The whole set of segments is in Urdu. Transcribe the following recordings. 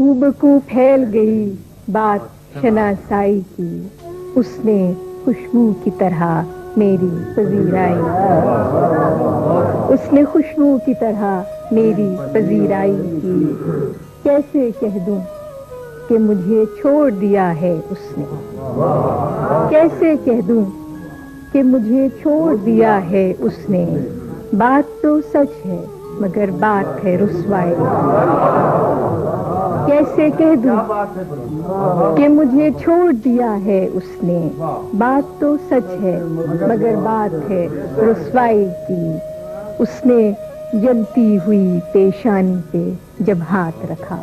کو بکو پھیل گئی بات شناسائی کی، اس نے خوشبو کی طرح میری پذیرائی کی، اس نے خوشبو کی طرح میری پذیرائی کی۔ کیسے کہہ دوں کہ مجھے چھوڑ دیا ہے اس نے، کیسے کہہ دوں کہ مجھے چھوڑ دیا ہے اس نے، بات تو سچ ہے مگر بات ہے رسوائی۔ کیسے کہہ دوں کہ مجھے چھوڑ دیا ہے اس نے، بات تو سچ ہے مگر بات ہے رسوائی کی۔ اس نے جلتی ہوئی پیشانی پہ جب ہاتھ رکھا،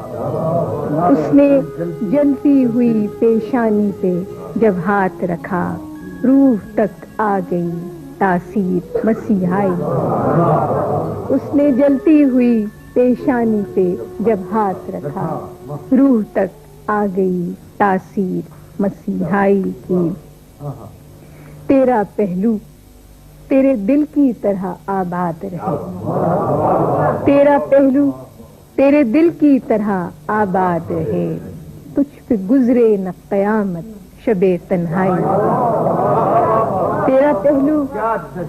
اس نے جلتی ہوئی پیشانی پہ جب ہاتھ رکھا، روح تک آ گئی تاثیر مسیحائی۔ اس نے جلتی ہوئی پیشانی پہ جب ہاتھ رکھا، روح تک آ گئی تاثیر مسیحائی کی۔ تیرا پہلو تیرے دل کی طرح آباد رہے، تیرا پہلو تیرے دل کی طرح آباد رہے، تجھ پہ گزرے نہ قیامت شب تنہائی۔ تیرا پہلو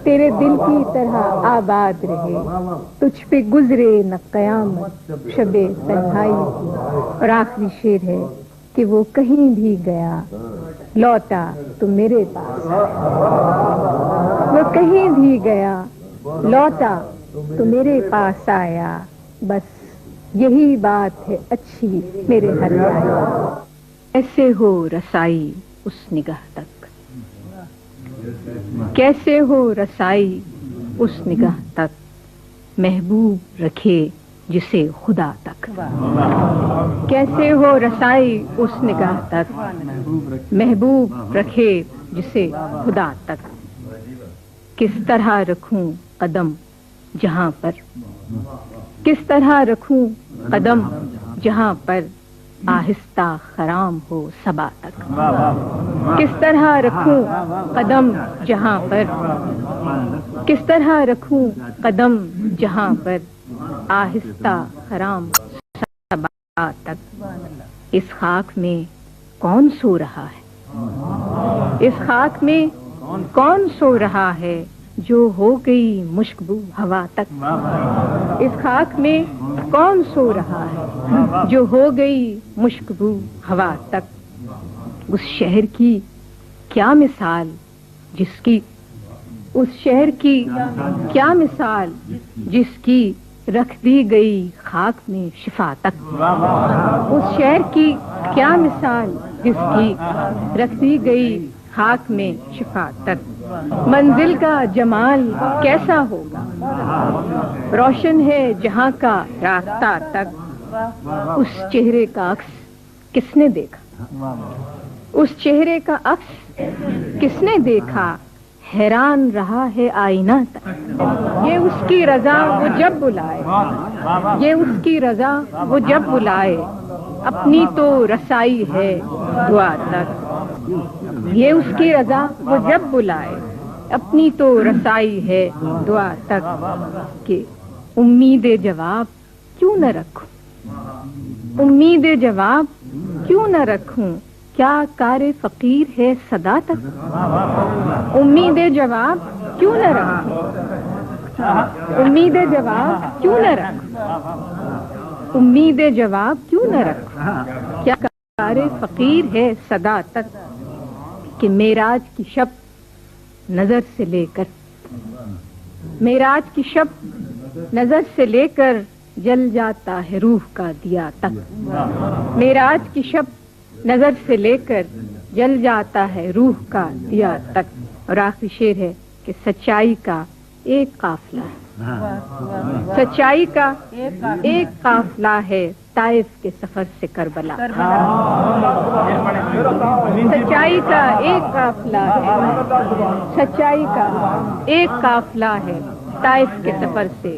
تیرے دل کی طرح آباد رہے، تجھ پہ گزرے نہ قیامت شب تنہائی۔ اور آخری شعر ہے کہ وہ کہیں بھی گیا لوٹا تو میرے پاس آیا، وہ کہیں بھی گیا لوٹا تو میرے پاس آیا، بس یہی بات ہے اچھی میرے ہر آیا۔ ایسے ہو رسائی اس نگاہ تک، کیسے ہو رسائی اس نگاہ تک، محبوب رکھے جسے خدا تک۔ کیسے ہو رسائی اس نگاہ تک، محبوب رکھے جسے خدا تک۔ کس طرح رکھوں قدم جہاں پر، کس طرح رکھوں قدم جہاں پر آہستہ خرام ہو صبا تک۔ کس طرح رکھوں قدم جہاں پر، کس طرح رکھوں قدم جہاں پر آہستہ خرام صبا تک۔ اس خاک میں کون سو رہا ہے، اس خاک میں کون سو رہا ہے، جو ہو گئی مشک بو ہوا تک۔ اس خاک میں کون سو رہا ہے، جو ہو گئی مشک بو ہوا تک۔ اس شہر کی کیا مثال جس کی، اس شہر کی کیا مثال جس کی رکھ دی گئی خاک میں شفا تک۔ اس شہر کی کیا مثال جس کی رکھ دی گئی خاک میں شفا تک۔ منزل کا جمال کیسا ہوگا، روشن ہے جہاں کا راستہ تک۔ اس چہرے کا عکس کس نے دیکھا، اس چہرے کا عکس کس نے دیکھا، حیران رہا ہے آئینہ تک۔ یہ اس کی رضا وہ جب بلائے، یہ اس کی رضا وہ جب بلائے، اپنی تو رسائی ہے دعا تک۔ یہ اس کی رضا وہ جب بلائے، اپنی تو رسائی ہے دعا تک۔ کہ امید جواب کیوں نہ رکھوں، امید جواب کیوں نہ رکھوں، کیا کار فقیر ہے صدا تک۔ امید جواب کیوں نہ رکھوں، امید جواب کیوں نہ رکھوں، امید جواب کیوں نہ رکھوں، کیا کار فقیر ہے صدا تک۔ کہ معراج کی شب نظر سے لے کر، معراج کی شب نظر سے لے کر جل جاتا ہے روح کا دیا تک۔ معراج کی شب نظر سے لے کر جل جاتا ہے روح کا دیا تک۔ اور آخری شعر ہے کہ سچائی کا ایک قافلہ ہے، سچائی کا ایک قافلہ ہے طائف کے سفر سے کربلا۔ سچائی کا ایک قافلہ ہے، سچائی کا ایک قافلہ ہے طائف کے سفر سے